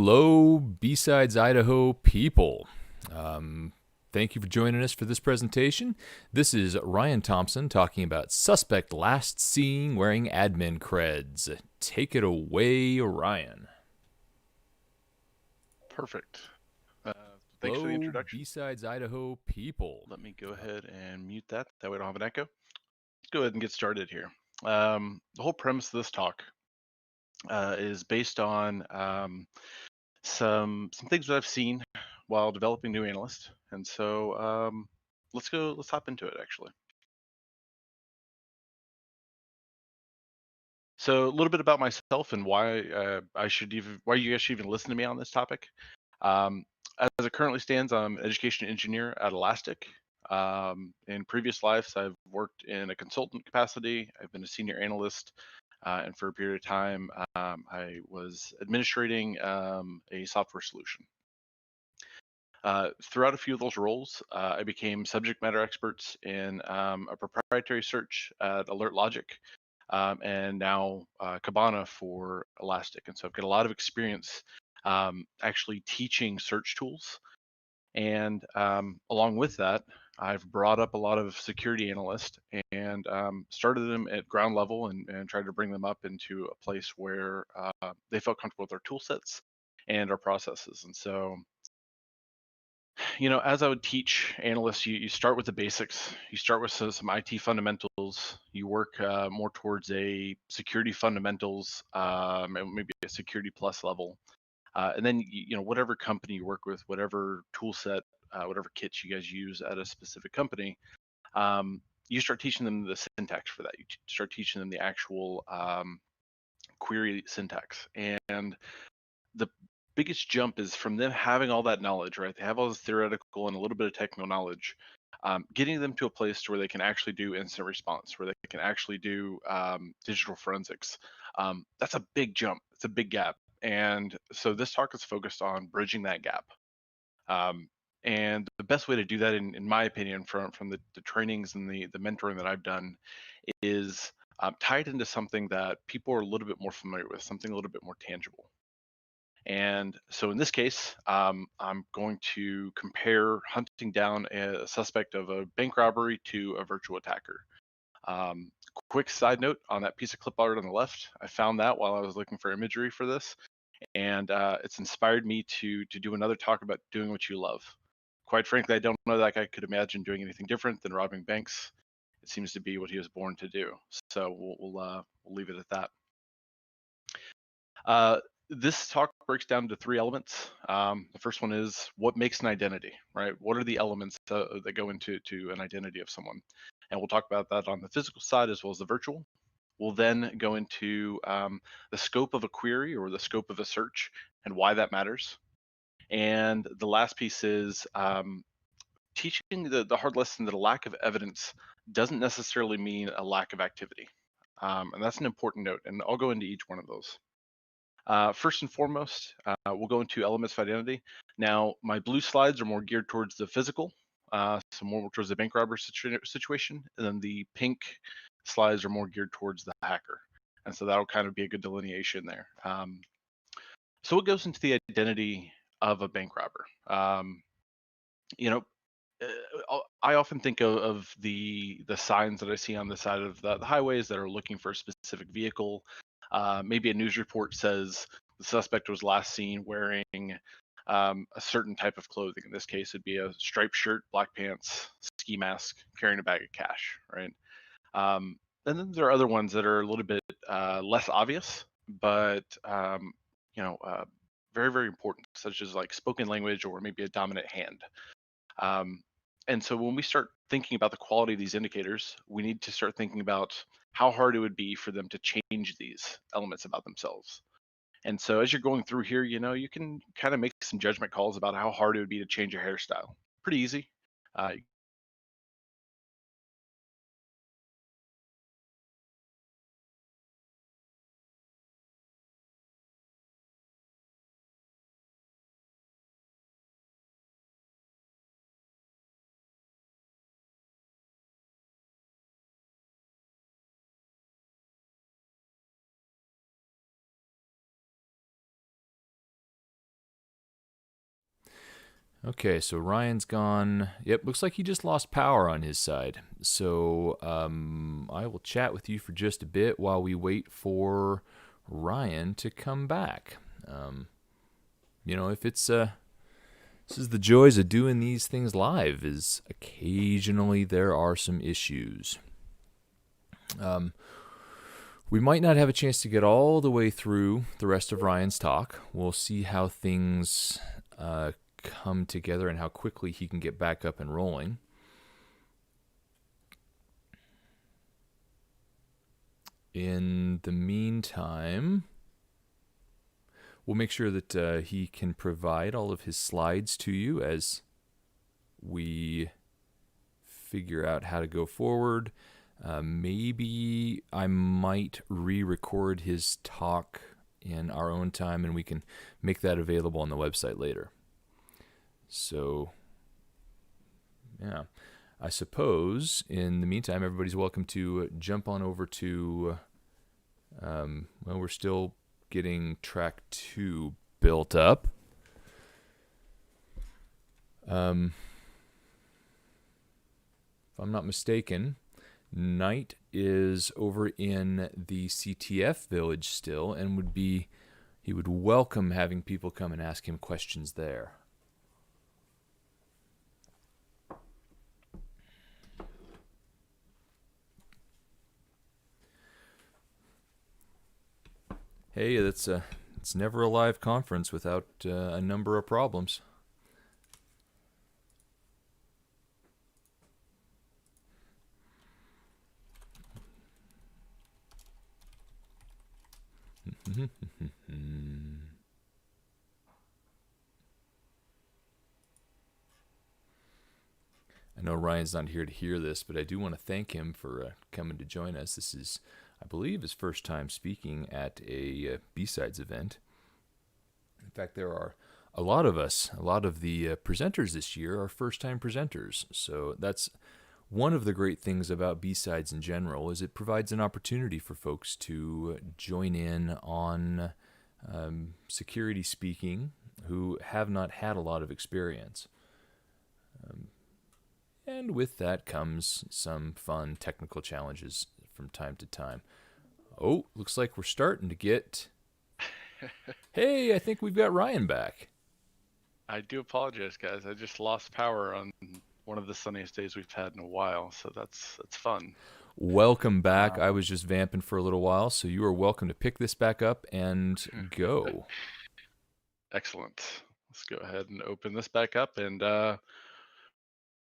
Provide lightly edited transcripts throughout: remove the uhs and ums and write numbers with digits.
Hello, B-Sides Idaho people. Thank you for joining us for this presentation. This is Ryan Thompson talking about suspect last seen wearing admin creds. Take it away, Ryan. Perfect. Thanks for the Hello, introduction. B-Sides Idaho people. Let me go ahead and mute that. That way I don't have an echo. Let's go ahead and get started here. The whole premise of this talk is based on some things that I've seen while developing new analyst. And so let's hop into it actually. So a little bit about myself and why you guys should even listen to me on this topic. As it currently stands, I'm an education engineer at Elastic. In previous lives, I've worked in a consultant capacity. I've been a senior analyst, and for a period of time, I was administrating a software solution. Throughout a few of those roles, I became subject matter experts in a proprietary search at Alert Logic, and now Kibana for Elastic. And so I've got a lot of experience actually teaching search tools. And along with that, I've brought up a lot of security analysts and started them at ground level and tried to bring them up into a place where they felt comfortable with our tool sets and our processes. And so, as I would teach analysts, you start with the basics. You start with some IT fundamentals. You work more towards a security fundamentals, and maybe a security plus level. And then, whatever company you work with, whatever tool set, whatever kits you guys use at a specific company, you start teaching them the syntax for that. You start teaching them the actual query syntax. And the biggest jump is from them having all that knowledge, right? They have all this theoretical and a little bit of technical knowledge, getting them to a place where they can actually do instant response, where they can actually do digital forensics. That's a big jump. It's a big gap. And so this talk is focused on bridging that gap. And the best way to do that, in my opinion, from the trainings and the mentoring that I've done, is tie it into something that people are a little bit more familiar with, something a little bit more tangible. And so in this case, I'm going to compare hunting down a suspect of a bank robbery to a virtual attacker. Quick side note on that piece of clip art on the left, I found that while I was looking for imagery for this, and it's inspired me to do another talk about doing what you love. Quite frankly, I don't know that I could imagine doing anything different than robbing banks. It seems to be what he was born to do. So we'll leave it at that. This talk breaks down to three elements. The first one is what makes an identity, right? What are the elements that go into an identity of someone? And we'll talk about that on the physical side as well as the virtual. We'll then go into the scope of a query or the scope of a search and why that matters. And the last piece is teaching the hard lesson that a lack of evidence doesn't necessarily mean a lack of activity. And that's an important note, and I'll go into each one of those. First and foremost, we'll go into elements of identity. Now, my blue slides are more geared towards the physical, so more towards the bank robber situation, and then the pink slides are more geared towards the hacker. And so that'll kind of be a good delineation there. So what goes into the identity of a bank robber? I often think of the signs that I see on the side of the highways that are looking for a specific vehicle. Maybe a news report says the suspect was last seen wearing a certain type of clothing. In this case, it'd be a striped shirt, black pants, ski mask, carrying a bag of cash, right? And then there are other ones that are a little bit less obvious, but very, very important, such as like spoken language or maybe a dominant hand. And so when we start thinking about the quality of these indicators, we need to start thinking about how hard it would be for them to change these elements about themselves. And so as you're going through here, you can kind of make some judgment calls about how hard it would be to change your hairstyle. Pretty easy. Okay, so Ryan's gone. Yep, looks like he just lost power on his side. So I will chat with you for just a bit while we wait for Ryan to come back. If it's this is the joys of doing these things live. Is occasionally there are some issues. We might not have a chance to get all the way through the rest of Ryan's talk. We'll see how things come together and how quickly he can get back up and rolling. In the meantime, we'll make sure that he can provide all of his slides to you as we figure out how to go forward. Maybe I might re-record his talk in our own time, and we can make that available on the website later. So, yeah, I suppose in the meantime, everybody's welcome to jump on over to, we're still getting track 2 built up. If I'm not mistaken, Knight is over in the CTF village still, and he would welcome having people come and ask him questions there. Hey, it's never a live conference without a number of problems. I know Ryan's not here to hear this, but I do want to thank him for coming to join us. This is, I believe, his first time speaking at a B-Sides event. In fact, there are a lot of the presenters this year are first-time presenters. So that's one of the great things about B-Sides in general, is it provides an opportunity for folks to join in on security speaking who have not had a lot of experience. And with that comes some fun technical challenges from time to time. Oh, looks like we're starting to get... Hey, I think we've got Ryan back. I do apologize, guys. I just lost power on one of the sunniest days we've had in a while, so that's fun. Welcome back. I was just vamping for a little while, so you are welcome to pick this back up and go. Excellent. Let's go ahead and open this back up, and we'll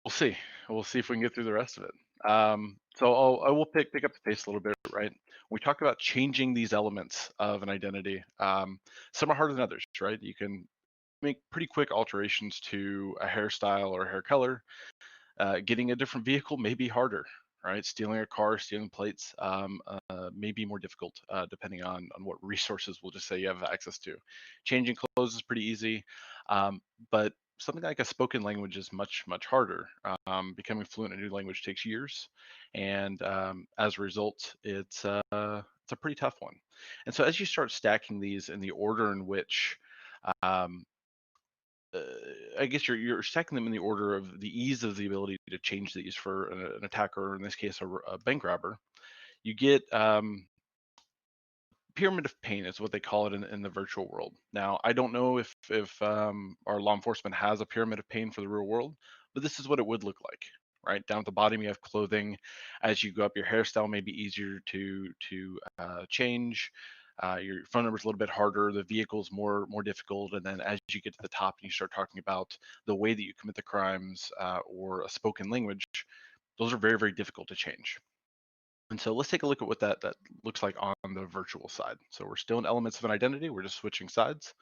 see. We'll see if we can get through the rest of it. So I will pick up the pace a little bit, right? We talk about changing these elements of an identity. Some are harder than others, right? You can make pretty quick alterations to a hairstyle or hair color. Getting a different vehicle may be harder, right? Stealing a car, stealing plates may be more difficult depending on what resources we'll just say you have access to. Changing clothes is pretty easy, but something like a spoken language is much harder. Becoming fluent in a new language takes years, and as a result, it's a pretty tough one. And so as you start stacking these in the order in which I guess you're stacking them in the order of the ease of the ability to change these for an attacker, or in this case, a bank robber. You get pyramid of pain is what they call it in the virtual world. Now, I don't know if our law enforcement has a pyramid of pain for the real world, but this is what it would look like. Right down at the bottom, you have clothing. As you go up, your hairstyle may be easier to change. Your phone number is a little bit harder. The vehicle's more difficult. And then as you get to the top and you start talking about the way that you commit the crimes or a spoken language, those are very difficult to change. And so let's take a look at what that looks like on the virtual side. So we're still in elements of an identity. We're just switching sides.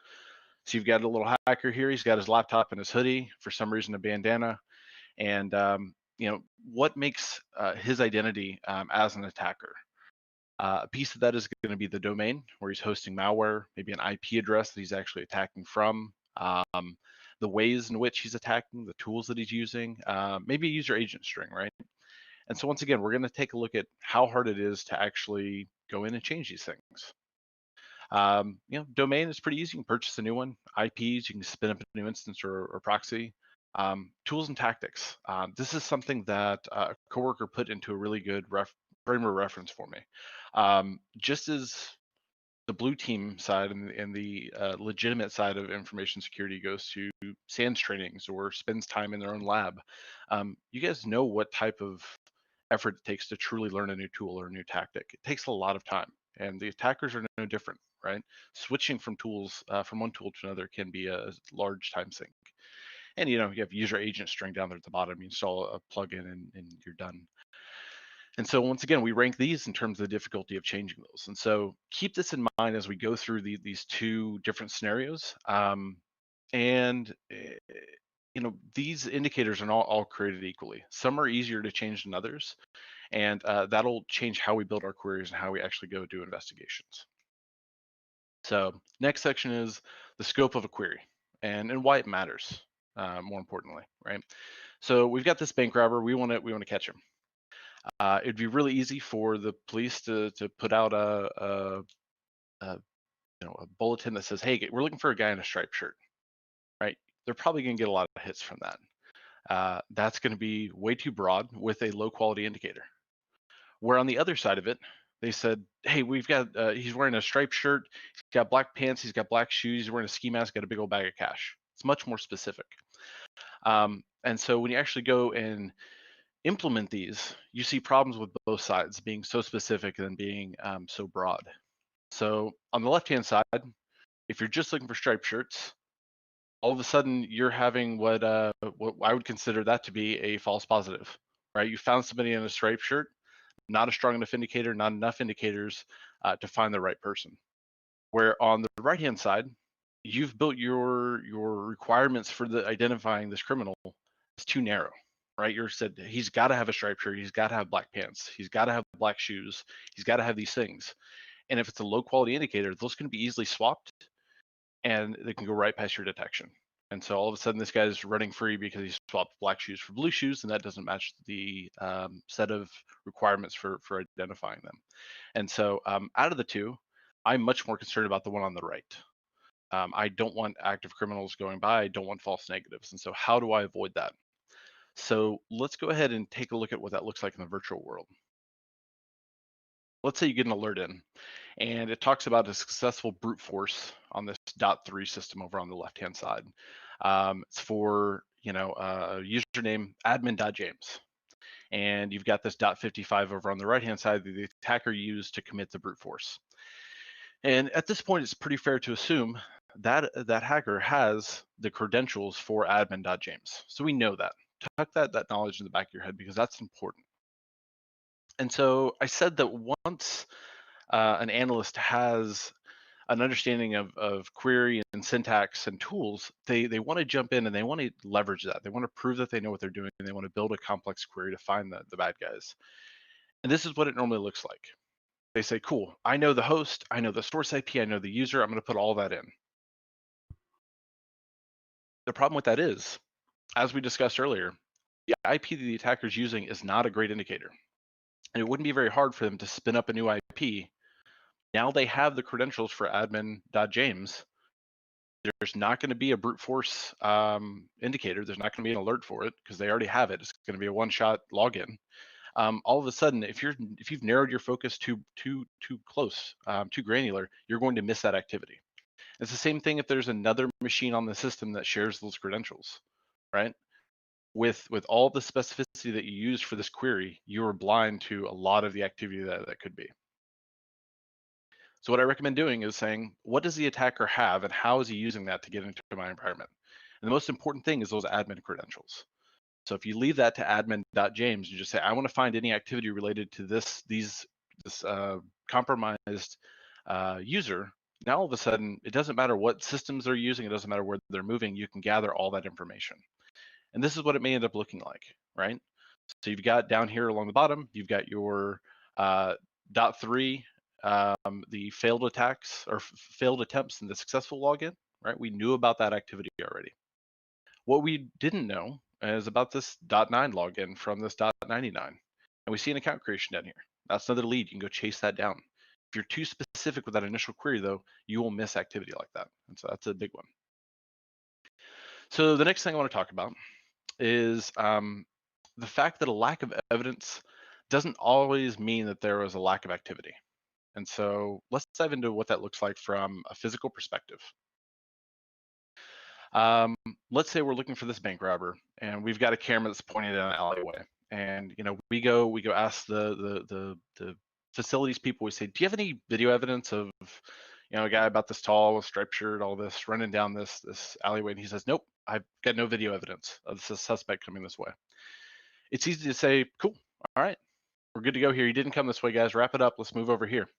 So you've got a little hacker here. He's got his laptop and his hoodie, for some reason a bandana. And what makes his identity as an attacker? A piece of that is going to be the domain, where he's hosting malware, maybe an IP address that he's actually attacking from, the ways in which he's attacking, the tools that he's using, maybe a user agent string, right? And so once again, we're going to take a look at how hard it is to actually go in and change these things. Domain is pretty easy. You can purchase a new one. IPs, you can spin up a new instance or proxy. Tools and tactics. This is something that a coworker put into a really good frame of reference for me. Just as the blue team side and the legitimate side of information security goes to SANS trainings or spends time in their own lab, you guys know what type of effort it takes to truly learn a new tool or a new tactic. It takes a lot of time, and the attackers are no different, right? Switching from tools from one tool to another can be a large time sink. And you have user agent string down there at the bottom. You install a plugin and you're done. And so once again, we rank these in terms of the difficulty of changing those. And so keep this in mind as we go through these two different scenarios. And these indicators are not all created equally. Some are easier to change than others, and that'll change how we build our queries and how we actually go do investigations. So next section is the scope of a query and why it matters. More importantly, right? So we've got this bank robber. We want to catch him. It'd be really easy for the police to put out a bulletin that says, "Hey, we're looking for a guy in a striped shirt." Right? They're probably going to get a lot of hits from that. That's going to be way too broad with a low quality indicator. Where on the other side of it, they said, "Hey, we've got he's wearing a striped shirt, he's got black pants, he's got black shoes, he's wearing a ski mask, got a big old bag of cash." It's much more specific. And so when you actually go and implement these, you see problems with both sides being so specific and being so broad. So on the left-hand side, if you're just looking for striped shirts, all of a sudden you're having what I would consider that to be a false positive, right? You found somebody in a striped shirt, not a strong enough indicator, not enough indicators to find the right person. Where on the right-hand side, you've built your requirements for the identifying this criminal is too narrow, right? You're said he's got to have a striped shirt, he's got to have black pants, he's got to have black shoes, he's got to have these things. And if it's a low quality indicator, those can be easily swapped and they can go right past your detection. And so all of a sudden this guy's running free because he swapped black shoes for blue shoes, and that doesn't match the set of requirements for identifying them. And so out of the two, I'm much more concerned about the one on the right. I don't want active criminals going by. I don't want false negatives. And so how do I avoid that? So let's go ahead and take a look at what that looks like in the virtual world. Let's say you get an alert in, and it talks about a successful brute force on this .3 system over on the left-hand side. It's for username admin.james. And you've got this .55 over on the right-hand side that the attacker used to commit the brute force. And at this point, it's pretty fair to assume that that hacker has the credentials for admin.james. So we know that. Tuck that knowledge in the back of your head because that's important. And so I said that once an analyst has an understanding of query and syntax and tools, they want to jump in and they want to leverage that. They want to prove that they know what they're doing, and they want to build a complex query to find the bad guys. And this is what it normally looks like. They say, cool, I know the host, I know the source IP, I know the user, I'm going to put all that in. The problem with that is, as we discussed earlier, the IP that the attacker is using is not a great indicator. And it wouldn't be very hard for them to spin up a new IP. Now they have the credentials for admin.james. There's not going to be a brute force indicator. There's not going to be an alert for it because they already have it. It's going to be a one-shot login. All of a sudden, if you've narrowed your focus too close, too granular, you're going to miss that activity. It's the same thing if there's another machine on the system that shares those credentials, right? With all the specificity that you use for this query, you are blind to a lot of the activity that could be. So what I recommend doing is saying, what does the attacker have and how is he using that to get into my environment? And the most important thing is those admin credentials. So if you leave that to admin.james, you just say, I want to find any activity related to this compromised user. Now all of a sudden, it doesn't matter what systems they're using, it doesn't matter where they're moving, you can gather all that information. And this is what it may end up looking like, right? So you've got down here along the bottom, you've got your .3, the failed attacks or failed attempts and the successful login, right? We knew about that activity already. What we didn't know is about this .9 login from this .99. And we see an account creation down here. That's another lead. You can go chase that down. If you're too specific with that initial query, though, you will miss activity like that. And so that's a big one. So the next thing I want to talk about is the fact that a lack of evidence doesn't always mean that there was a lack of activity. And so let's dive into what that looks like from a physical perspective. Um, let's say we're looking for this bank robber, and we've got a camera that's pointed in an alleyway, and we go ask the facilities people. We say, do you have any video evidence of a guy about this tall with striped shirt, all this running down this alleyway? And he says, nope, I've got no video evidence of the suspect coming this way. It's easy to say, cool, all right, we're good to go here. He didn't come this way, guys. Wrap it up. Let's move over here.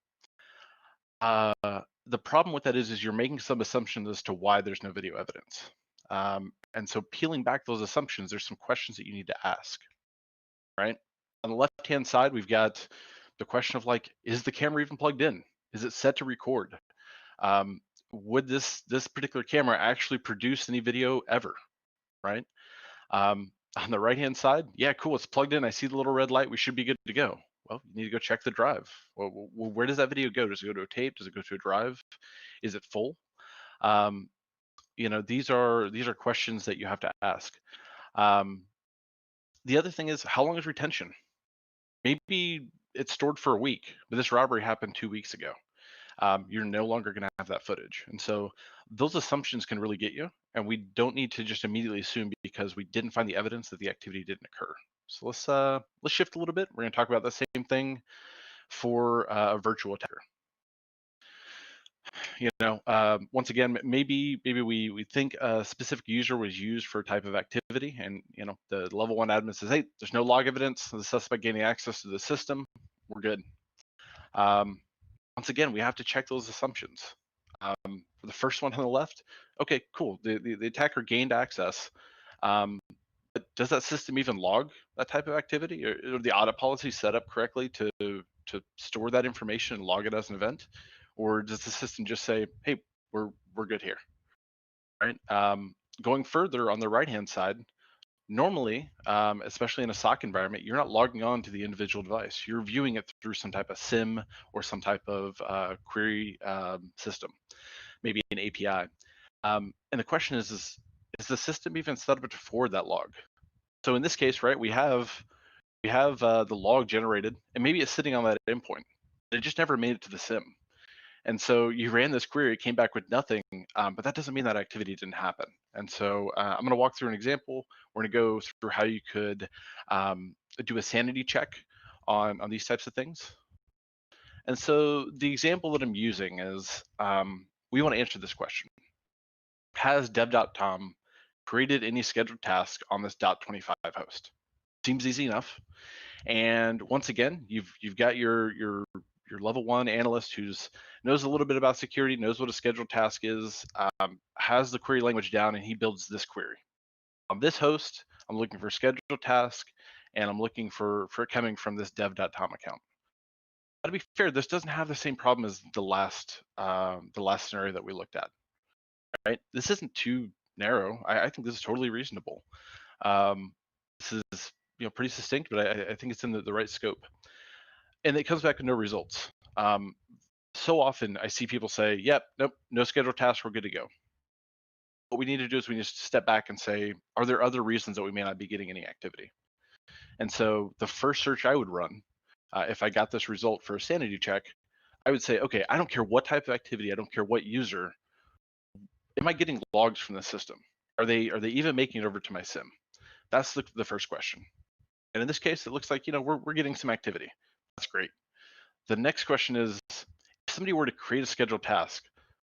The problem with that is you're making some assumptions as to why there's no video evidence. And so peeling back those assumptions, there's some questions that you need to ask, right? On the left-hand side, we've got the question of like, is the camera even plugged in? Is it set to record? Would this particular camera actually produce any video ever, right? On the right-hand side, yeah, cool, it's plugged in. I see the little red light. We should be good to go. Well, you need to go check the drive. Well, where does that video go? Does it go to a tape? Does it go to a drive? Is it full? These are questions that you have to ask. The other thing is, how long is retention? Maybe it's stored for a week, but this robbery happened 2 weeks ago. You're no longer going to have that footage. And so those assumptions can really get you. And we don't need to just immediately assume because we didn't find the evidence that the activity didn't occur. So let's shift a little bit. We're going to talk about the same thing for a virtual attacker. Once again, maybe we think a specific user was used for a type of activity, and the level 1 admin says, hey, there's no log evidence of the suspect gaining access to the system. We're good. Once again, we have to check those assumptions. For the first one on the left, okay, cool. The attacker gained access. But does that system even log that type of activity? Or the audit policy set up correctly to store that information and log it as an event? Or does the system just say, hey, we're good here, right? Going further on the right-hand side, normally, especially in a SOC environment, you're not logging on to the individual device. You're viewing it through some type of SIM or some type of query system, maybe an API. And the question is the system even set up to forward that log? So in this case, right, we have the log generated, and maybe it's sitting on that endpoint. It just never made it to the SIM. And so you ran this query, it came back with nothing, but that doesn't mean that activity didn't happen. And so I'm going to walk through an example. We're going to go through how you could do a sanity check on these types of things. And so the example that I'm using is we want to answer this question. Has dev.tom created any scheduled task on this .25 host? Seems easy enough. And once again, you've got your level 1 analyst who's knows a little bit about security, knows what a scheduled task is, has the query language down, and he builds this query. On this host, I'm looking for scheduled task, and I'm looking for it coming from this dev.tom account. But to be fair, this doesn't have the same problem as the last scenario that we looked at, right? This isn't too narrow. I think this is totally reasonable. This is pretty succinct, but I think it's in the right scope. And it comes back to no results. So often I see people say, yep, nope, no scheduled tasks, we're good to go. What we need to do is we need to step back and say, are there other reasons that we may not be getting any activity? And so the first search I would run, if I got this result for a sanity check, I would say, okay, I don't care what type of activity, I don't care what user, am I getting logs from the system? Are they even making it over to my SIM? That's the first question. And in this case, it looks like we're getting some activity. That's great. The next question is, if somebody were to create a scheduled task,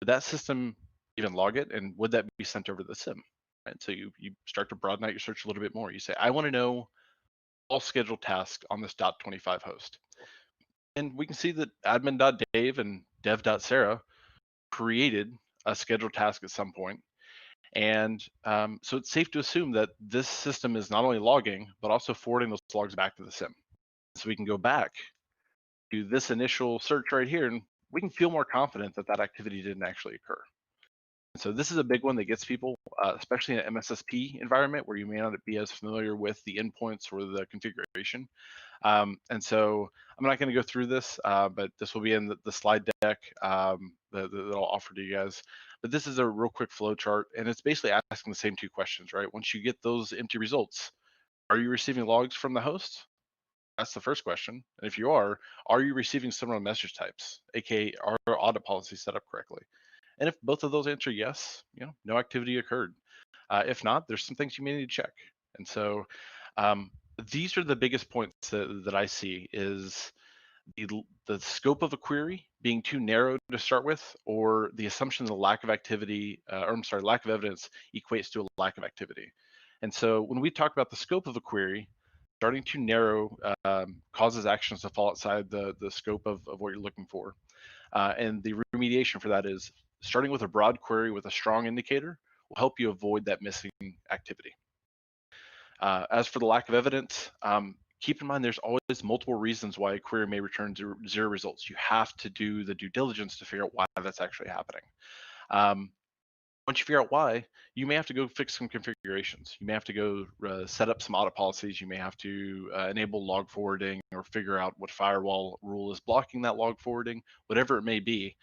would that system even log it, and would that be sent over to the SIM? Right? So you start to broaden out your search a little bit more. You say, I want to know all scheduled tasks on this .25 host. And we can see that admin.dave and dev.sarah created a scheduled task at some point. And so it's safe to assume that this system is not only logging, but also forwarding those logs back to the SIM. So we can go back to this initial search right here, and we can feel more confident that that activity didn't actually occur. So this is a big one that gets people, especially in an MSSP environment where you may not be as familiar with the endpoints or the configuration. And so I'm not going to go through this, but this will be in the slide deck that I'll offer to you guys. But this is a real quick flow chart, and it's basically asking the same two questions, right? Once you get those empty results, are you receiving logs from the host? That's the first question. And if you are you receiving similar message types, aka are audit policies set up correctly? And if both of those answer yes, no activity occurred. If not, there's some things you may need to check. And so um, these are the biggest points that I see is the scope of a query being too narrow to start with, or the assumption that lack of activity, lack of evidence equates to a lack of activity. And so when we talk about the scope of a query, starting too narrow causes actions to fall outside the scope of what you're looking for. And the remediation for that is starting with a broad query with a strong indicator will help you avoid that missing activity. As for the lack of evidence, keep in mind there's always multiple reasons why a query may return zero results. You have to do the due diligence to figure out why that's actually happening. Once you figure out why, you may have to go fix some configurations. You may have to go set up some audit policies. You may have to enable log forwarding or figure out what firewall rule is blocking that log forwarding, whatever it may be.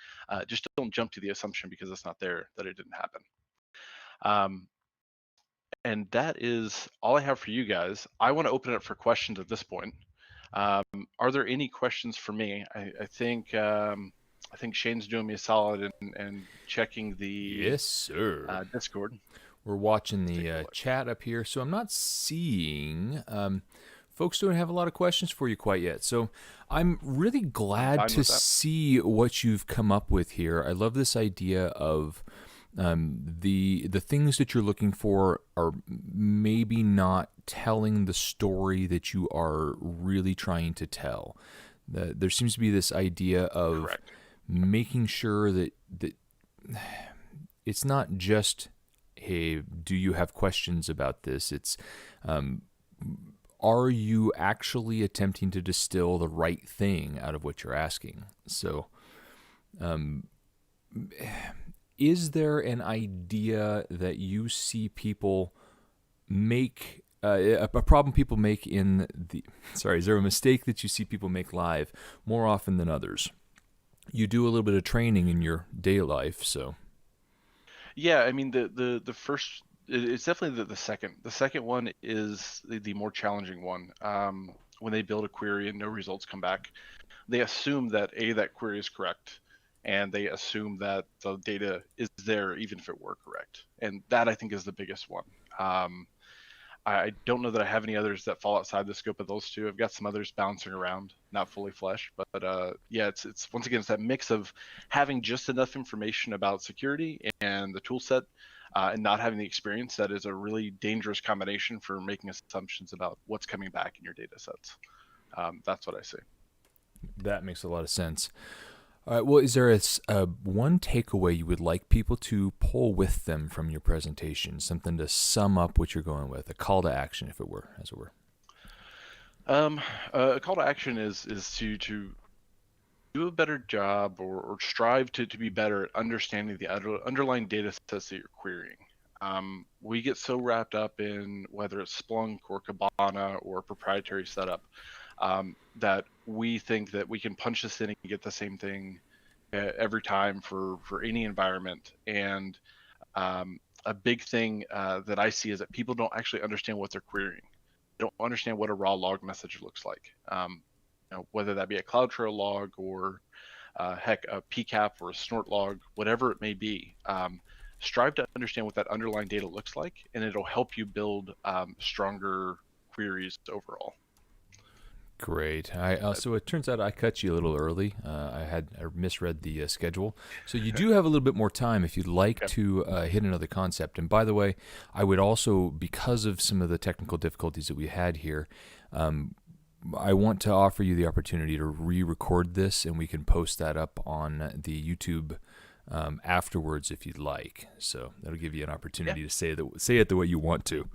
Just don't jump to the assumption because it's not there that it didn't happen. And that is all I have for you guys. I want to open it up for questions at this point. Are there any questions for me? I think Shane's doing me a solid and checking the Yes, sir. Discord. We're watching the chat up here, so I'm not seeing. Folks don't have a lot of questions for you quite yet, so I'm really glad to see what you've come up with here. I love this idea of the things that you're looking for are maybe not telling the story that you are really trying to tell. There seems to be this idea of Correct. making sure that it's not just, hey, do you have questions about this? It's are you actually attempting to distill the right thing out of what you're asking? So is there an idea that you see people make, a problem people make in the, is there a mistake that you see people make live more often than others? You do a little bit of training in your day life, so. Yeah, I mean, the first, it's definitely the second. The second one is the more challenging one. When they build a query and no results come back, they assume that that query is correct, and they assume that the data is there even if it were correct. And that, I think, is the biggest one. I don't know that I have any others that fall outside the scope of those two. I've got some others bouncing around, not fully fleshed, but yeah, it's once again, it's that mix of having just enough information about security and the tool set and not having the experience that is a really dangerous combination for making assumptions about what's coming back in your data sets. That's what I see. That makes a lot of sense. All right, well, is there a one takeaway you would like people to pull with them from your presentation? Something to sum up what you're going with, a call to action, if it were, as it were. A call to action is to do a better job or strive to be better at understanding the underlying data sets that you're querying. We get so wrapped up in whether it's Splunk or Kibana or a proprietary setup that we think that we can punch this in and get the same thing every time for any environment. And a big thing that I see is that people don't actually understand what they're querying. They don't understand what a raw log message looks like. Whether that be a CloudTrail log or heck, a PCAP or a snort log, whatever it may be. Strive to understand what that underlying data looks like, and it'll help you build stronger queries overall. Great. So it turns out I cut you a little early. I misread the schedule. So you do have a little bit more time if you'd like to hit another concept. And by the way, I would also, because of some of the technical difficulties that we had here, I want to offer you the opportunity to re-record this, and we can post that up on the YouTube afterwards if you'd like. So that'll give you an opportunity to say it the way you want to.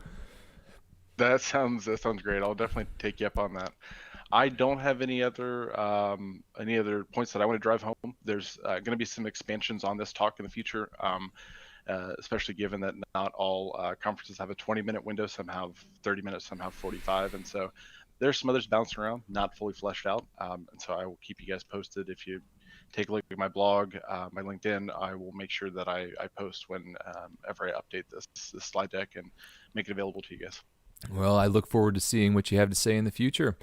That sounds great. I'll definitely take you up on that. I don't have any other points that I want to drive home. There's going to be some expansions on this talk in the future, especially given that not all conferences have a 20-minute window. Some have 30 minutes, some have 45, and so there's some others bouncing around, not fully fleshed out. And so I will keep you guys posted if you take a look at my blog, my LinkedIn. I will make sure that I post whenever I update this slide deck and make it available to you guys. Well, I look forward to seeing what you have to say in the future.